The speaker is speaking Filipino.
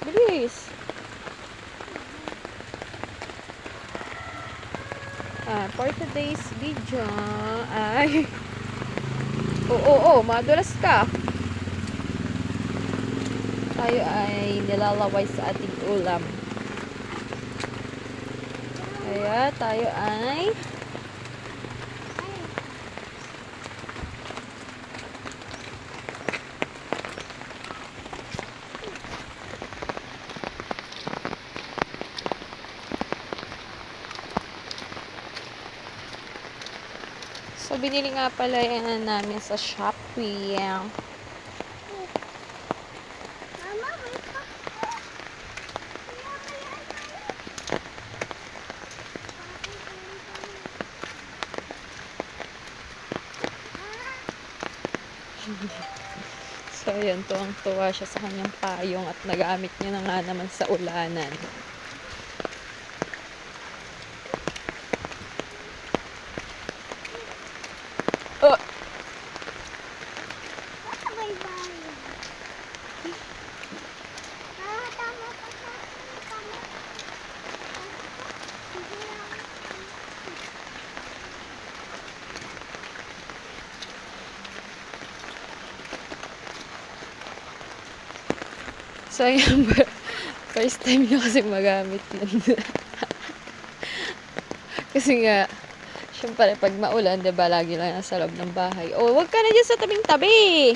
Bilis. For today's video ay madulas ka. Tayo ay nilalaway sa ating ulam. Kaya tayo ay so binili nga pala yan namin sa Shopee. So, yun, tuwang-tuwa siya sa kanyang payong at nagamit niya na nga naman sa ulanan. Oh! So, yan, first time niya kasi magamit yun. Kasi nga, syempre, pag maulan, diba, lagi lang nasa loob ng bahay. Oh, wag ka na dyan sa tabing-tabi!